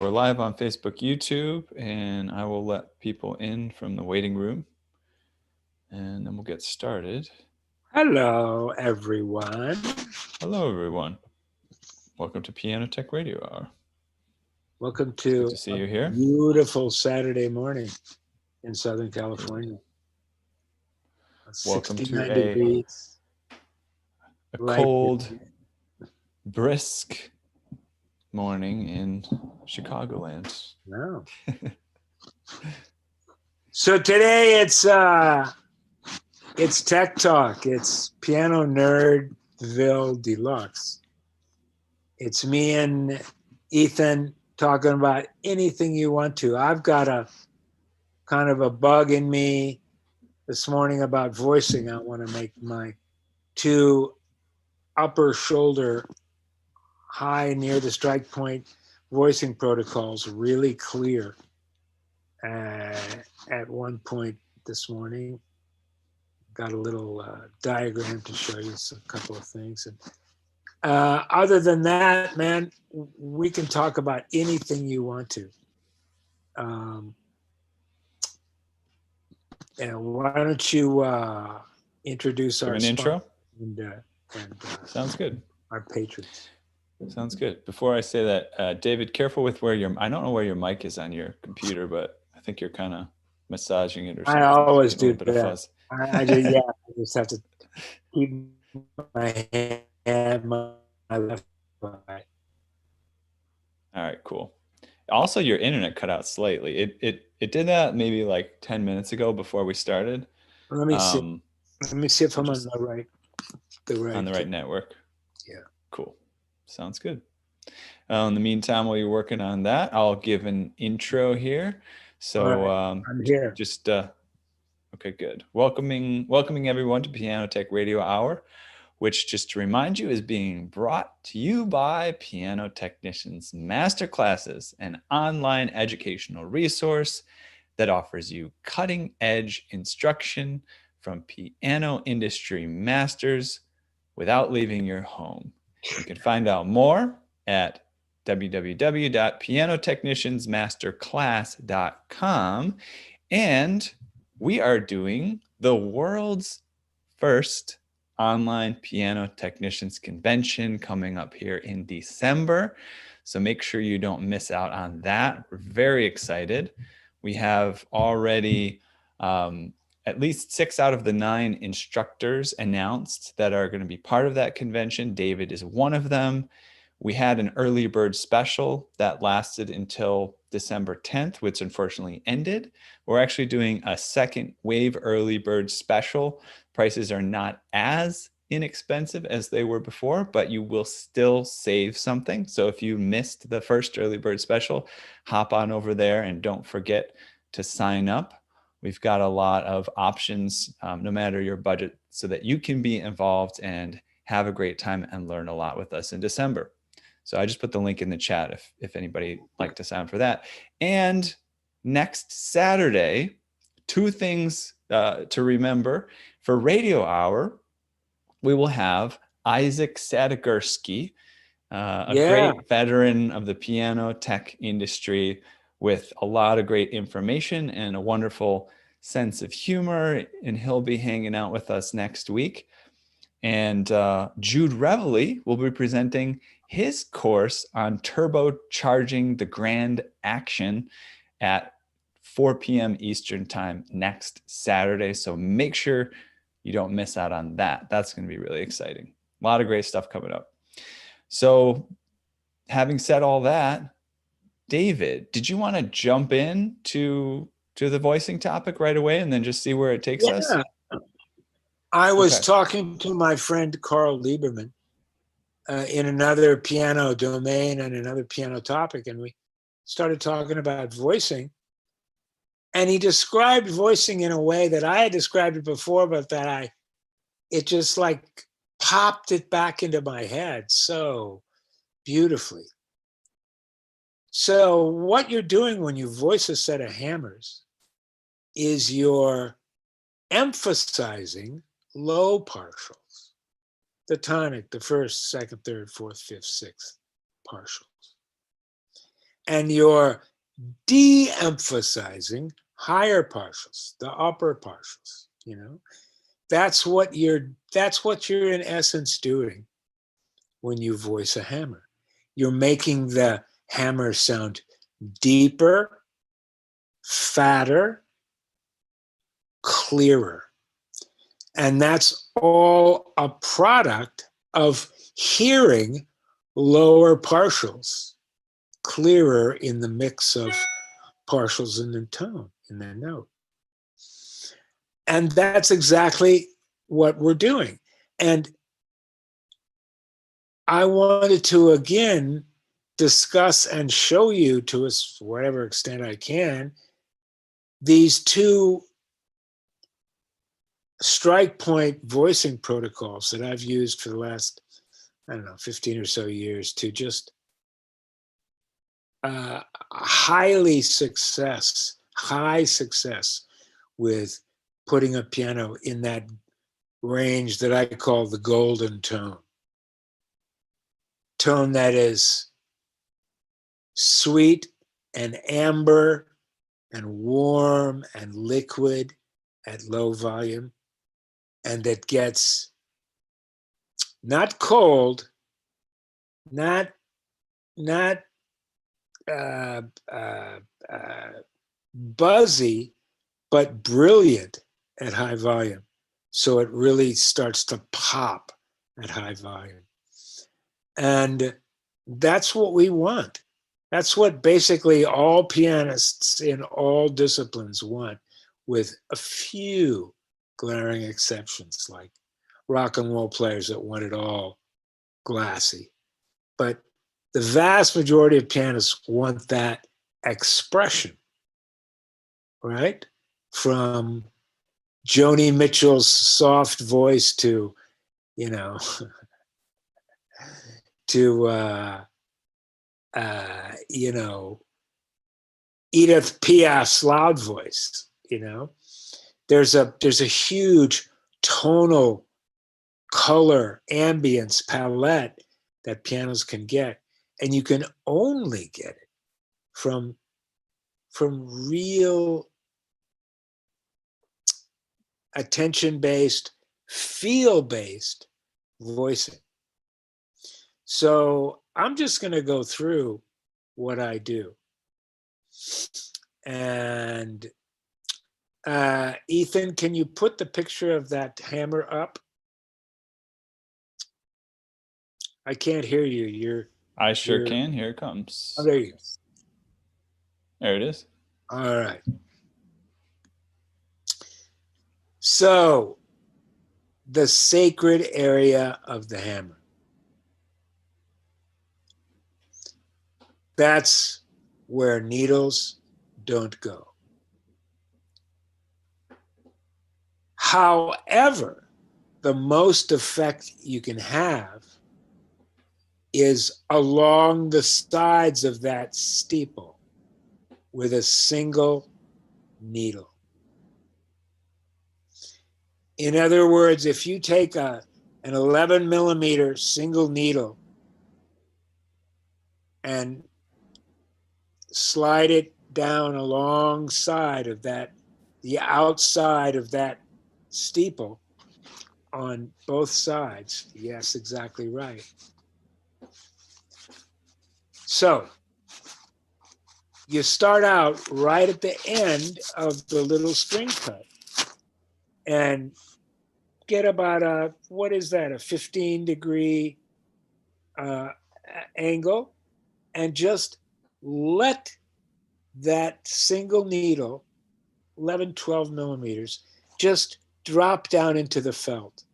We're live on Facebook, YouTube, and I will let people in from the waiting room, and then we'll get started. Hello, everyone. Hello, everyone. Welcome to Piano Tech Radio Hour. Welcome It's good to to see you here. Beautiful Saturday morning in Southern California. Welcome to 69 degrees. a cold, brisk morning in Chicagoland. Wow. So today it's Tech Talk. It's Piano Nerdville Deluxe. It's me and Ethan talking about anything you want to. I've got a kind of a bug in me this morning about voicing. I want to make my two upper shoulder high near the strike point voicing protocols really clear at one point this morning. Got a little diagram to show you a couple of things. And other than that, man, we can talk about anything you want to. And why don't you introduce our intro? And Sounds good. Our patrons. Sounds good. Before I say that, David, careful with where I don't know where your mic is on your computer, but I think you're kind of massaging it or something. I always do that. I just have to keep my hand, my left eye. All right, cool. Also, your internet cut out slightly. It did that maybe like 10 minutes ago before we started. Let me see. Let me see if I'm on the right network. Yeah. Cool. Sounds good. In the meantime, while you're working on that, I'll give an intro here. So right. I'm here. Just okay, good. Welcoming everyone to Piano Tech Radio Hour, which, just to remind you, is being brought to you by Piano Technicians Masterclasses, an online educational resource that offers you cutting-edge instruction from piano industry masters without leaving your home. You can find out more at www.pianotechniciansmasterclass.com. And we are doing the world's first online piano technicians convention coming up here in December. So make sure you don't miss out on that. We're very excited. We have already at least 6 out of the 9 instructors announced that are going to be part of that convention. David is one of them. We had an early bird special that lasted until December 10th, which unfortunately ended. We're actually doing a second wave early bird special. Prices are not as inexpensive as they were before, but you will still save something. So if you missed the first early bird special, hop on over there and don't forget to sign up. We've got a lot of options, no matter your budget, so that you can be involved and have a great time and learn a lot with us in December. So I just put the link in the chat if anybody like to sign up for that. And next Saturday, 2 things to remember. For Radio Hour, we will have Isaac Sadegurski, great veteran of the piano tech industry, with a lot of great information and a wonderful sense of humor, and he'll be hanging out with us next week. And Jude Reveley will be presenting his course on turbocharging the grand action at 4 p.m. Eastern time next Saturday. So make sure you don't miss out on that. That's going to be really exciting. A lot of great stuff coming up. So having said all that, David, did you want to jump in to the voicing topic right away and then just see where it takes us? I was talking to my friend Carl Lieberman in another piano domain and another piano topic, and we started talking about voicing. And he described voicing in a way that I had described it before, but that it just like popped it back into my head so beautifully. So what you're doing when you voice a set of hammers is you're emphasizing low partials, the tonic, the first, second, third, fourth, fifth, sixth partials. and you're de-emphasizing higher partials, the upper partials, you know. That's what you're in essence doing when you voice a hammer. You're making the hammer sound deeper, fatter, clearer. And that's all a product of hearing lower partials clearer in the mix of partials in the tone, in the note. And that's exactly what we're doing. And I wanted to again discuss and show you, to whatever extent I can, these two strike point voicing protocols that I've used for the last, 15 or so years to just high success with putting a piano in that range that I call the golden tone. Tone that is sweet and amber and warm and liquid at low volume, and that gets not cold, not buzzy, but brilliant at high volume. So it really starts to pop at high volume. And that's what we want. That's what basically all pianists in all disciplines want, with a few glaring exceptions, like rock and roll players that want it all glassy. But the vast majority of pianists want that expression, right? From Joni Mitchell's soft voice to, to Edith Piaf's loud voice. There's a huge tonal color ambience palette that pianos can get, and you can only get it from real attention-based, feel-based voicing. So I'm just going to go through what I do. And Ethan, can you put the picture of that hammer up? I can't hear you. I sure can. Here it comes. Oh, there you go. There it is. All right. So, the sacred area of the hammer. That's where needles don't go. However, the most effect you can have is along the sides of that steeple with a single needle. In other words, if you take an 11 millimeter single needle and slide it down alongside of that, the outside of that steeple on both sides, yes, exactly right. So you start out right at the end of the little string cut and get about a 15-degree angle, and just let that single needle, 11, 12 millimeters, just drop down into the felt.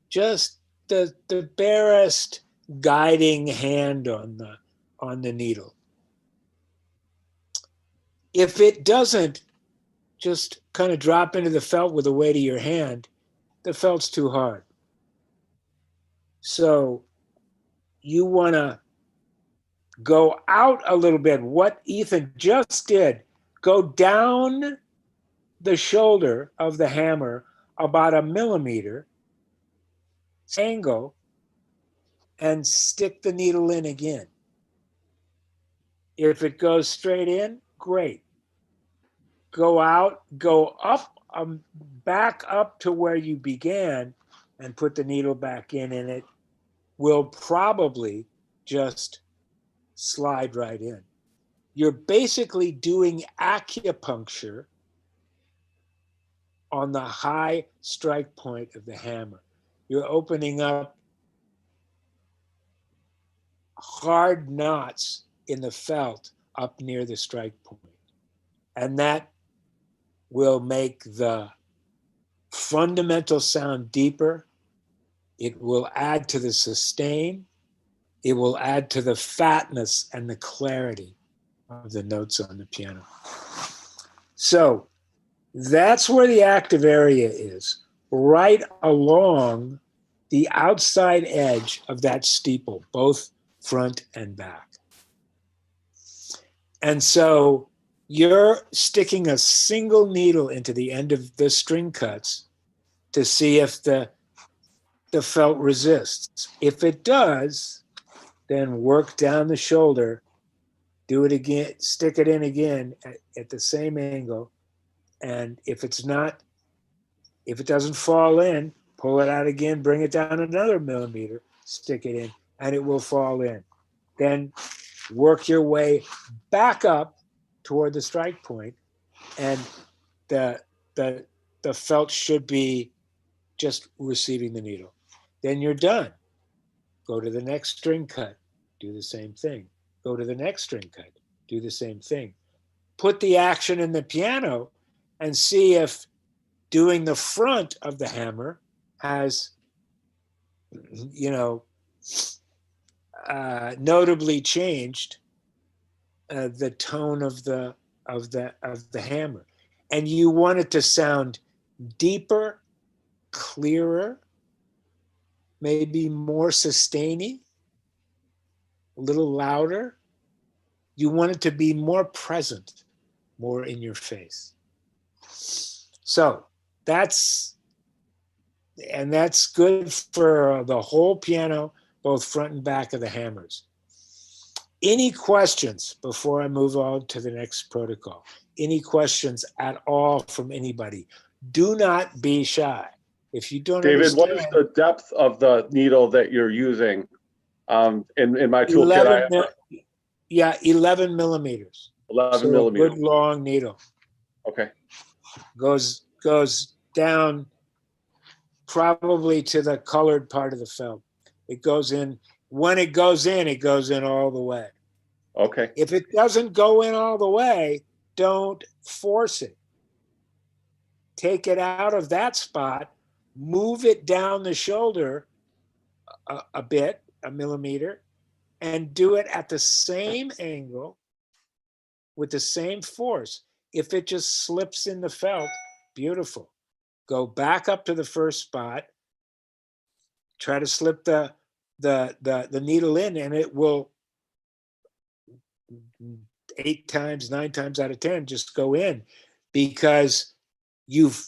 Just the barest guiding hand on the needle. If it doesn't just kind of drop into the felt with the weight of your hand, the felt's too hard. So you want to go out a little bit. What Ethan just did, go down the shoulder of the hammer about a millimeter, angle, and stick the needle in again. If it goes straight in, great. Go out, go up, back up to where you began and put the needle back in, and it will probably just slide right in. You're basically doing acupuncture on the high strike point of the hammer. You're opening up hard knots in the felt up near the strike point. And that will make the fundamental sound deeper. It will add to the sustain. It will add to the fatness and the clarity of the notes on the piano. So that's where the active area is, right along the outside edge of that steeple, both front and back. And so you're sticking a single needle into the end of the string cuts to see if the felt resists. If it does, then work down the shoulder, do it again, stick it in again at the same angle. And if it doesn't fall in, pull it out again, bring it down another millimeter, stick it in, and it will fall in. Then work your way back up toward the strike point, and the felt should be just receiving the needle. Then you're done. Go to the next string cut, do the same thing. Go to the next string cut, do the same thing. Put the action in the piano and see if doing the front of the hammer has, notably changed the tone of the hammer. And you want it to sound deeper, clearer, maybe more sustaining, a little louder. You want it to be more present, more in your face. So that's good for the whole piano, both front and back of the hammers. Any questions before I move on to the next protocol? Any questions at all from anybody? Do not be shy. If you don't David, understand, what is the depth of the needle that you're using? In my toolkit, 11 millimeters. 11 so millimeters. Good long needle. Okay. Goes down probably to the colored part of the felt. It goes in. When it goes in all the way. Okay. If it doesn't go in all the way, don't force it. Take it out of that spot, move it down the shoulder a bit, a millimeter, and do it at the same angle with the same force. If it just slips in the felt, beautiful. Go back up to the first spot, try to slip the needle in, and it will 8 times, 9 times out of 10 just go in, because you've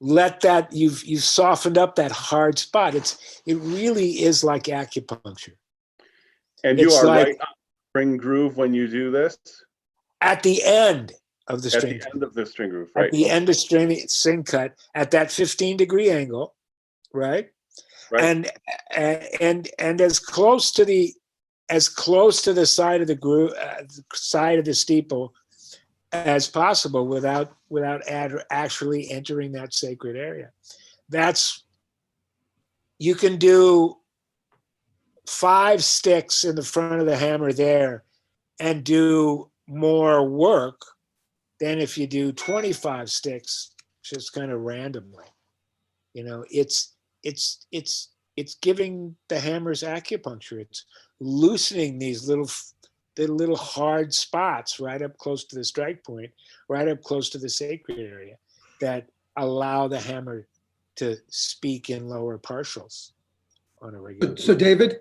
let that, you've softened up that hard spot. It really is like acupuncture. And you are like, right on the string groove when you do this? At the end of the string. At the end of the string groove, right? At the end of string cut, at that 15-degree angle, right? Right. And as close to the side of the groove, side of the steeple as possible, without actually entering that sacred area. You can do 5 sticks in the front of the hammer there and do more work than if you do 25 sticks just kind of randomly. It's giving the hammers acupuncture. It's loosening these little hard spots right up close to the strike point, right up close to the sacred area, that allow the hammer to speak in lower partials on a regular basis. So David?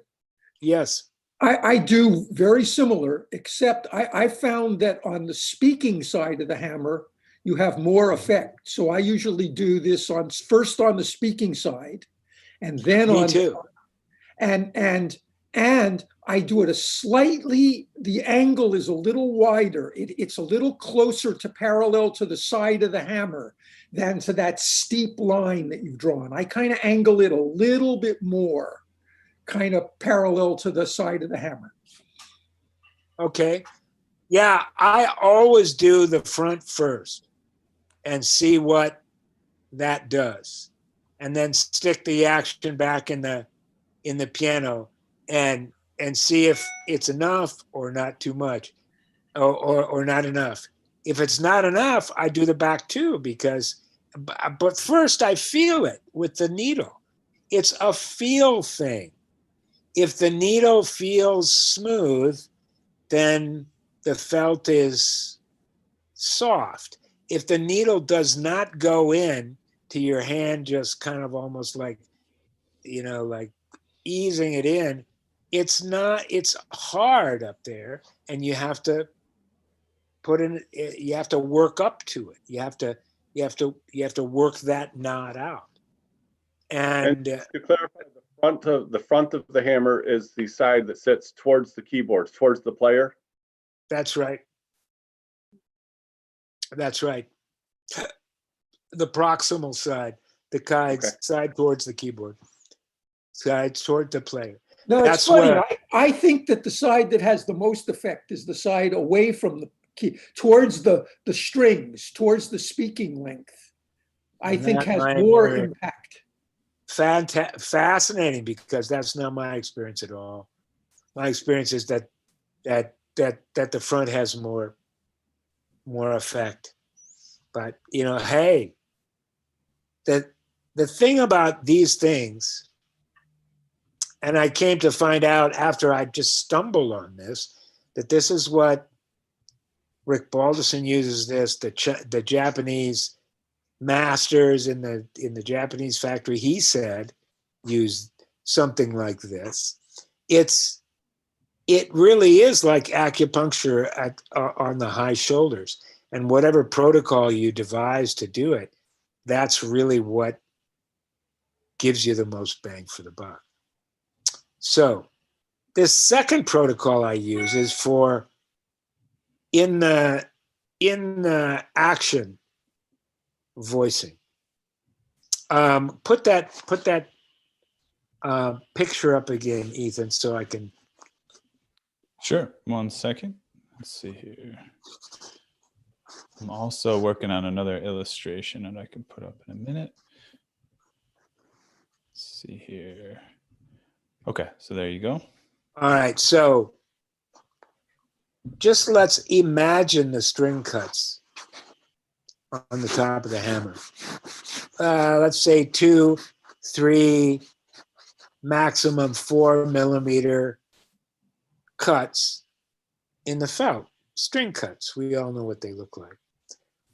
Yes. I do very similar, except I found that on the speaking side of the hammer, you have more effect. So I usually do this first on the speaking side, and then Me too. And And I do it the angle is a little wider. It's a little closer to parallel to the side of the hammer than to that steep line that you've drawn. I kind of angle it a little bit more, kind of parallel to the side of the hammer. Okay. Yeah, I always do the front first and see what that does, and then stick the action back in the piano and see if it's enough or not too much, or not enough. If it's not enough, I do the back too, because but first I feel it with the needle. It's a feel thing. If the needle feels smooth, then the felt is soft. If the needle does not go in to your hand, just kind of almost like, like easing it in, it's hard up there, and you have to work up to it. You have to work that knot out. And to clarify, the front of the hammer is the side that sits towards the keyboard, towards the player. That's right. That's right. The proximal side, the side towards the keyboard, side toward the player. No, That's it's funny. where I think that the side that has the most effect is the side away from the key, towards the strings, towards the speaking length. I think has more impact. Fascinating, because that's not my experience at all. My experience is that the front has more effect. But hey, the thing about these things, and I came to find out after I just stumbled on this, that this is what Rick Balderson uses. The Japanese masters in the Japanese factory, he said, used something like this. It really is like acupuncture on the high shoulders, and whatever protocol you devise to do it, that's really what gives you the most bang for the buck. So this second protocol I use is for in the action voicing. Put that picture up again, Ethan, so I can. Sure. 1 second. Let's see here. I'm also working on another illustration that I can put up in a minute. Let's see here. Okay, so there you go. All right, so just let's imagine the string cuts on the top of the hammer. Let's say 2, 3, maximum 4 millimeter cuts in the felt, string cuts. We all know what they look like.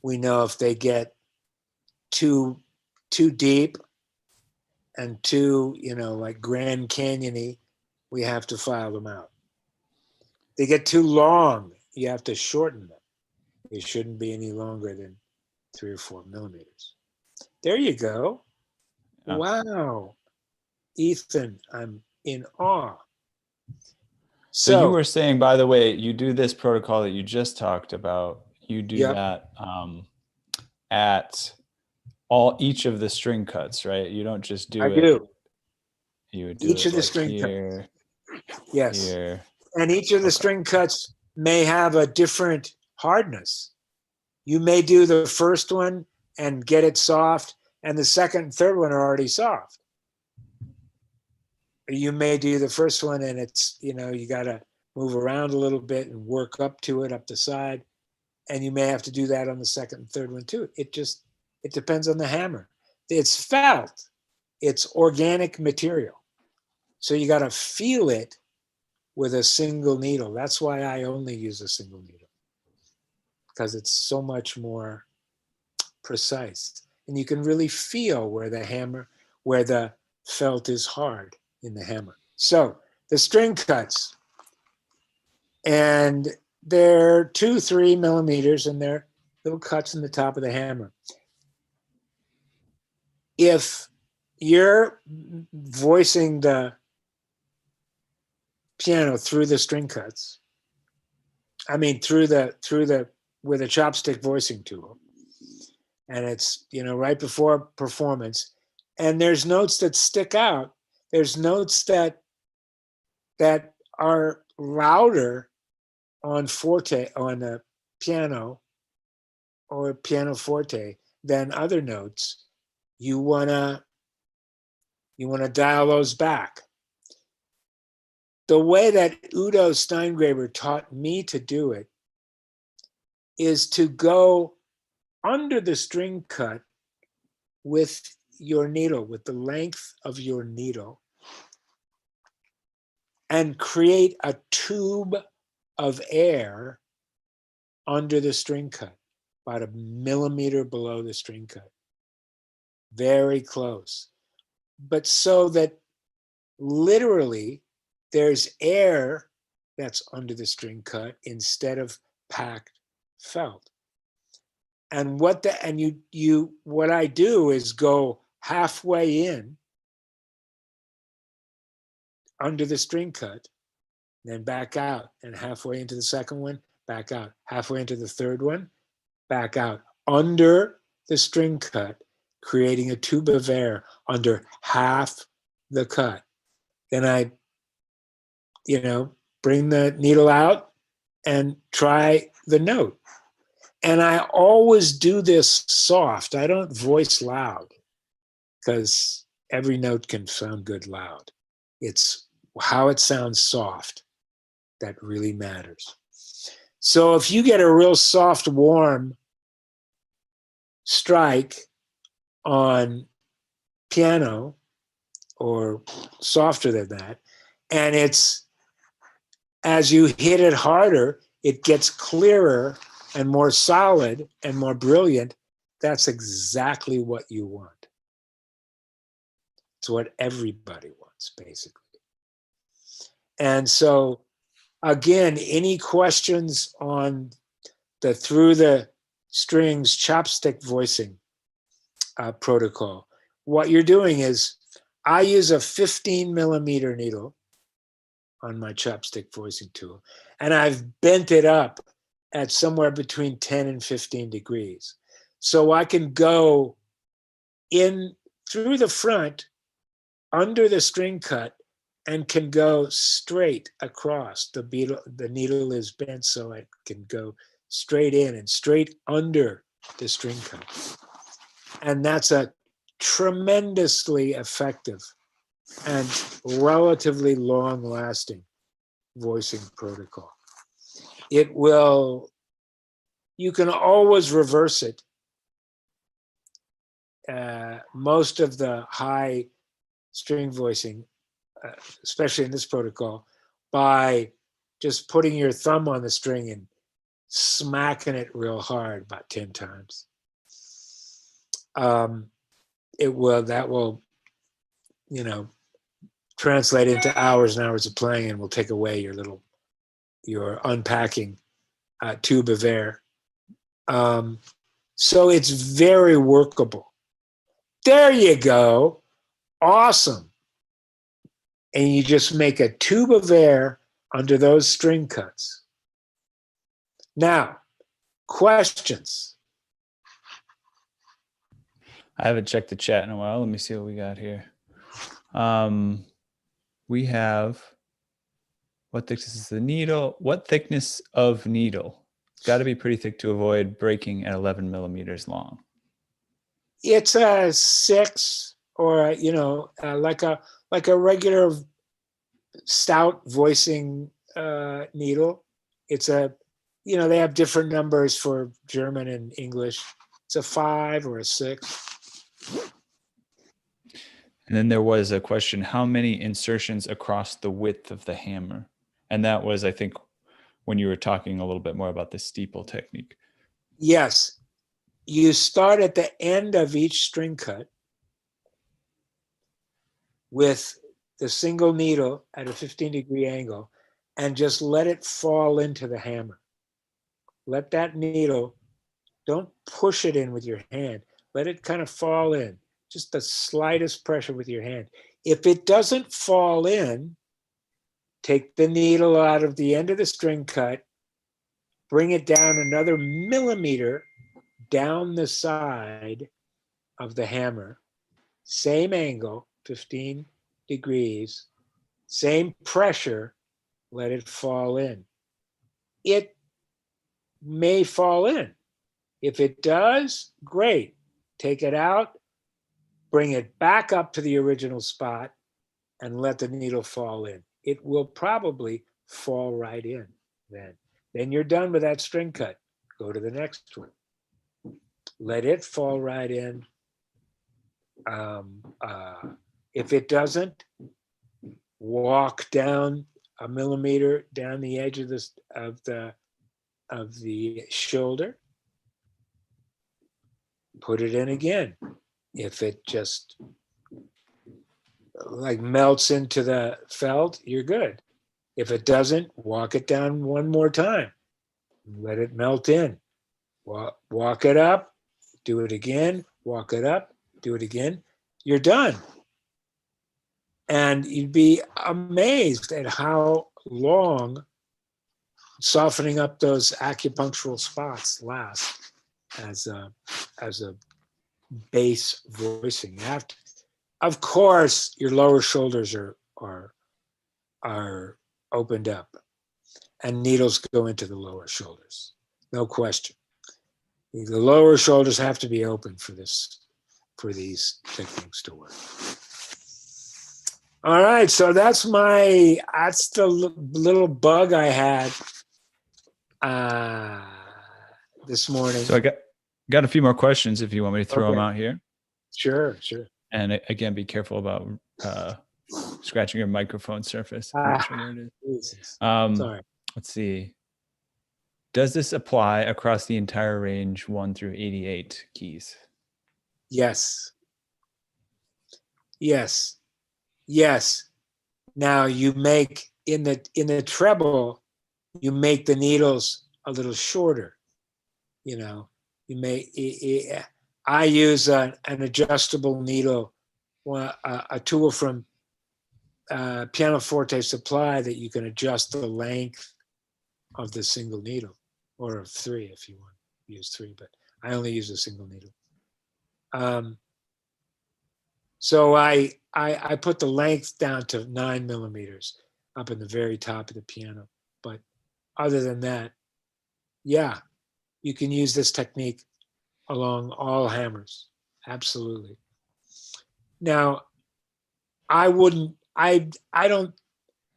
We know if they get too deep and too, like Grand Canyon-y, we have to file them out. They get too long, you have to shorten them. They shouldn't be any longer than 3 or 4 millimeters. There you go. Yeah. Wow. Ethan, I'm in awe. So you were saying, by the way, you do this protocol that you just talked about. You do that at each of the string cuts, right? You don't just do I it. do. You would do Each it of the like string here, cuts. Yes. here. And each of the string cuts may have a different hardness. You may do the first one and get it soft, and the second and third one are already soft. You may do the first one and it's, you got to move around a little bit and work up to it, up the side. And you may have to do that on the second and third one too. It depends on the hammer. It's felt. It's organic material. So you got to feel it with a single needle. That's why I only use a single needle, because it's so much more precise. And you can really feel where the felt is hard in the hammer. So the string cuts, and they're 2, 3 millimeters, and they're little cuts in the top of the hammer. If you're voicing the piano through the string cuts. I mean, through the with a chopstick voicing tool. And it's, right before performance. And there's notes that stick out. There's notes that are louder on the piano or pianoforte than other notes. You wanna dial those back. The way that Udo Steingraber taught me to do it is to go under the string cut with your needle, with the length of your needle, and create a tube of air under the string cut, about 1 millimeter below the string cut. Very close. But so that literally there's air that's under the string cut instead of packed felt. And what I do is go halfway in under the string cut, then back out, and halfway into the second one, back out, halfway into the third one, back out, under the string cut, creating a tube of air under half the cut. Then I, bring the needle out and try the note. And I always do this soft. I don't voice loud because every note can sound good loud. It's how it sounds soft that really matters. So if you get a real soft, warm strike on piano or softer than that, and it's, as you hit it harder, it gets clearer and more solid and more brilliant, that's exactly what you want. It's what everybody wants, basically. And so, again, any questions on the through the strings chopstick voicing protocol? What you're doing is, I use a 15 millimeter needle on my chopstick voicing tool, and I've bent it up at somewhere between 10 and 15 degrees. So I can go in through the front, under the string cut, and can go straight across. The needle is bent so it can go straight in and straight under the string cut. And that's a tremendously effective and relatively long-lasting voicing protocol. You can always reverse it. Most of the high string voicing, especially in this protocol, by just putting your thumb on the string and smacking it real hard about 10 times. That will translate into hours and hours of playing, and will take away your unpacking tube of air. So it's very workable. There you go. Awesome. And you just make a tube of air under those string cuts. Now, questions? I haven't checked the chat in a while. Let me see what we got here. We have, what thickness is the needle? What thickness of needle? It's got to be pretty thick to avoid breaking at 11 millimeters long. It's a 6, or like a regular stout voicing needle. It's they have different numbers for German and English. It's a 5 or a 6. And then there was a question, how many insertions across the width of the hammer? And that was, I think, when you were talking a little bit more about the steeple technique. Yes. You start at the end of each string cut with the single needle at a 15-degree angle, and just let it fall into the hammer. Let that needle, don't push it in with your hand. Let it kind of fall in. Just the slightest pressure with your hand. If it doesn't fall in, take the needle out of the end of the string cut, bring it down another millimeter down the side of the hammer, same angle, 15 degrees, same pressure, let it fall in. It may fall in. If it does, great. Take it out, bring it back up to the original spot, and let the needle fall in. It will probably fall right in then. Then you're done with that string cut. Go to the next one. Let it fall right in. If it doesn't, walk down a millimeter down the edge of the shoulder. Put it in again. If it just like melts into the felt, you're good. If it doesn't, walk it down one more time. Let it melt in. Walk it up, do it again, walk it up, do it again. You're done. And you'd be amazed at how long softening up those acupunctural spots last as a bass voicing. You have to, of course, your lower shoulders are opened up, and needles go into the lower shoulders. No question. The lower shoulders have to be open for these techniques to work. All right, so that's the little bug I had this morning. So I got a few more questions if you want me to throw them out here. Sure. And again, be careful about scratching your microphone surface. Make sure there it is. Sorry. Let's see. Does this apply across the entire range 1 through 88 keys? Yes. Now you make in the treble, you make the needles a little shorter. You know, I use an adjustable needle, a tool from Pianoforte Supply that you can adjust the length of the single needle, or of 3 if you want to use 3, but I only use a single needle. So I put the length down to 9 millimeters up in the very top of the piano. But other than that, yeah, you can use this technique along all hammers. Absolutely. Now, I don't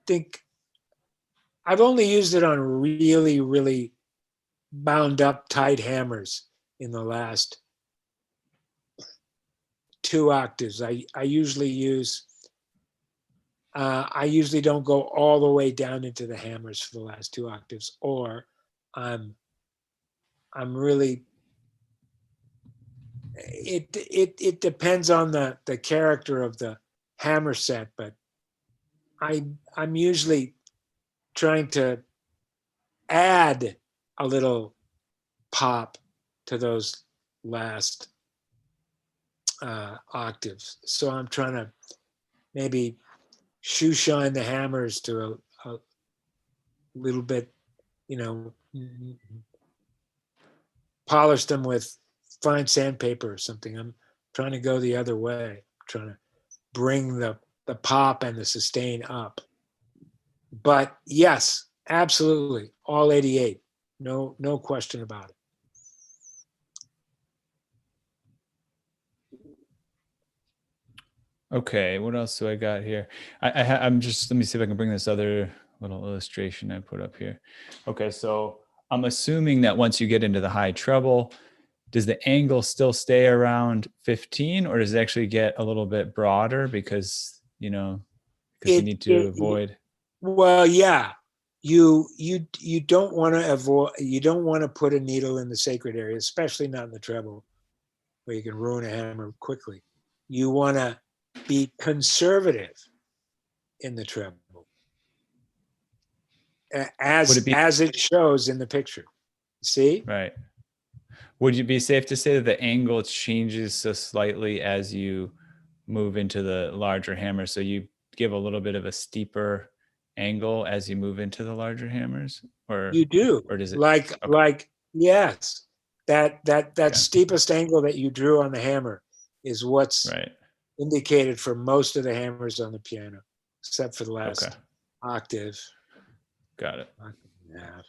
think, I've only used it on really, really bound up tight hammers in the last 2 octaves. I usually don't go all the way down into the hammers for the last 2 octaves, or I'm really, it depends on the character of the hammer set, but I'm usually trying to add a little pop to those last octaves. So I'm trying to maybe shoe shine the hammers to a little bit, polish them with fine sandpaper or something. I'm trying to go the other way. I'm trying to bring the pop and the sustain up. But yes, absolutely, all 88. No question about it. Okay, what else do I got here? I'm just, let me see if I can bring this other little illustration I put up here. Okay, so I'm assuming that once you get into the high treble, does the angle still stay around 15, or does it actually get a little bit broader because you need to avoid? Well, yeah, you don't want to avoid. You don't want to put a needle in the sacred area, especially not in the treble, where you can ruin a hammer quickly. You want to be conservative in the treble, as it shows in the picture. See? Right. Would you be safe to say that the angle changes so slightly as you move into the larger hammer? So you give a little bit of a steeper angle as you move into the larger hammers, You do. or does it? Like, Okay. yes, that Okay. steepest angle that you drew on the hammer is what's Right. indicated for most of the hammers on the piano, except for the Okay. last octave. Got it. Yeah.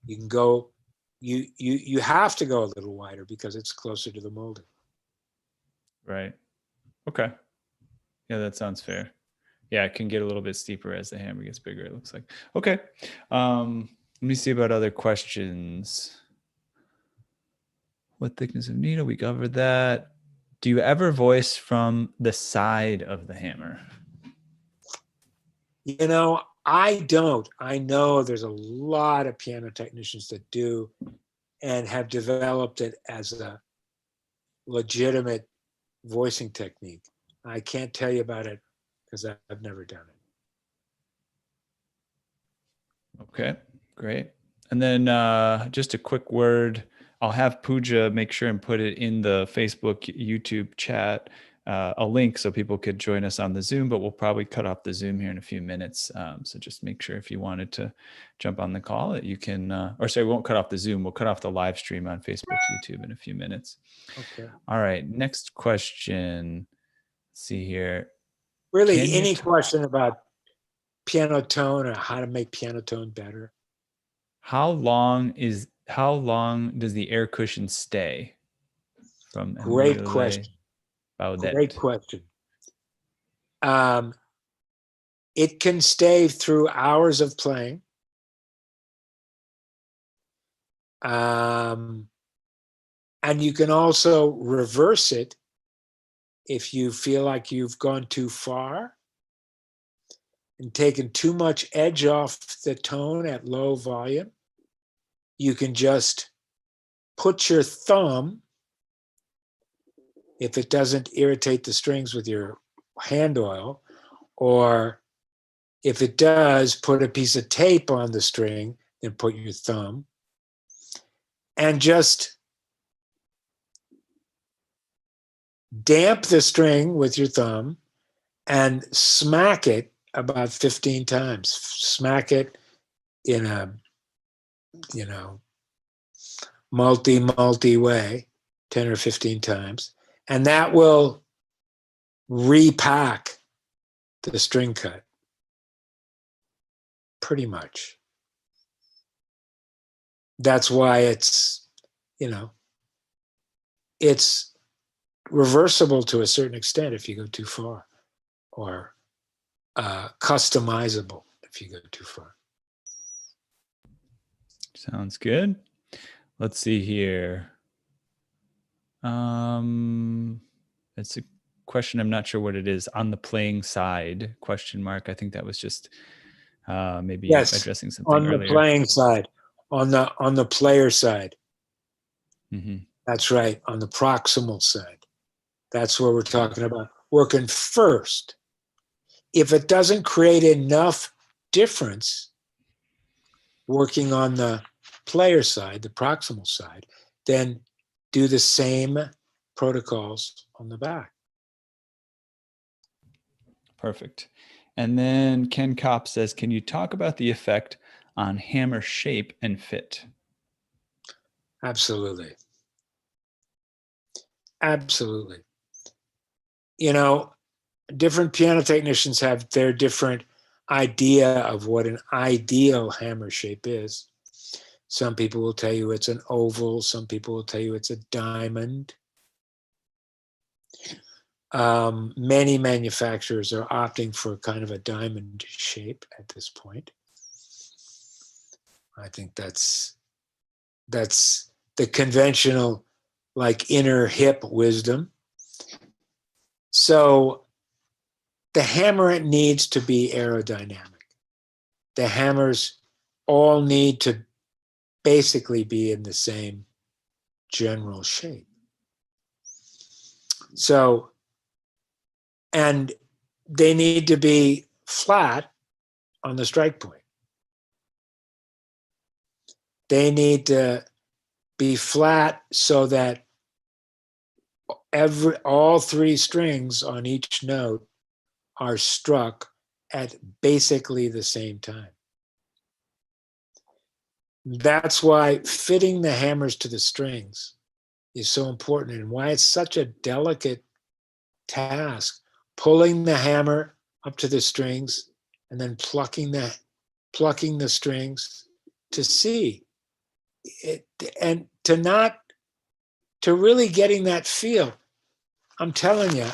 You can go, you have to go a little wider because it's closer to the molding. Right. Okay. Yeah, that sounds fair. Yeah, it can get a little bit steeper as the hammer gets bigger, it looks like. Okay. Let me see about other questions. What thickness of needle? We covered that. Do you ever voice from the side of the hammer? You know, I don't. I know there's a lot of piano technicians that do and have developed it as a legitimate voicing technique. I can't tell you about it because I've never done it. Okay, great. And then just a quick word. I'll have Pooja make sure and put it in the Facebook, YouTube chat, a link so people could join us on the Zoom, but we'll probably cut off the Zoom here in a few minutes. So just make sure if you wanted to jump on the call that you can, or sorry, we won't cut off the Zoom. We'll cut off the live stream on Facebook, YouTube in a few minutes. Okay. All right, next question. Let's see here. Really, any question about piano tone or how to make piano tone better? How long does the air cushion stay? From Great question. Baudet. Great question. It can stay through hours of playing. And you can also reverse it if you feel like you've gone too far and taken too much edge off the tone at low volume. You can just put your thumb, if it doesn't irritate the strings with your hand oil, or if it does, put a piece of tape on the string and put your thumb, and just damp the string with your thumb and smack it about 15 times. Smack it in a, multi way, 10 or 15 times. And that will repack the string cut pretty much. That's why it's reversible to a certain extent if you go too far, or customizable if you go too far. Sounds good. Let's see here. It's a question. I'm not sure what it is. On the playing side, question mark. I think that was just maybe addressing something on earlier. The playing side, on the player side. Mm-hmm. That's right. On the proximal side. That's where we're talking about working first. If it doesn't create enough difference working on the player side, the proximal side, then do the same protocols on the back. Perfect. And then Ken Kopp says, can you talk about the effect on hammer shape and fit? Absolutely. Absolutely. Different piano technicians have their different idea of what an ideal hammer shape is. Some people will tell you it's an oval. Some people will tell you it's a diamond. Many manufacturers are opting for kind of a diamond shape at this point. I think that's the conventional, like, inner hip wisdom. So the hammer needs to be aerodynamic. The hammers all need to basically be in the same general shape. So, and they need to be flat on the strike point. They need to be flat so that all three strings on each note are struck at basically the same time. That's why fitting the hammers to the strings is so important, and why it's such a delicate task, pulling the hammer up to the strings and then plucking the strings to see it, and to really getting that feel. I'm telling you,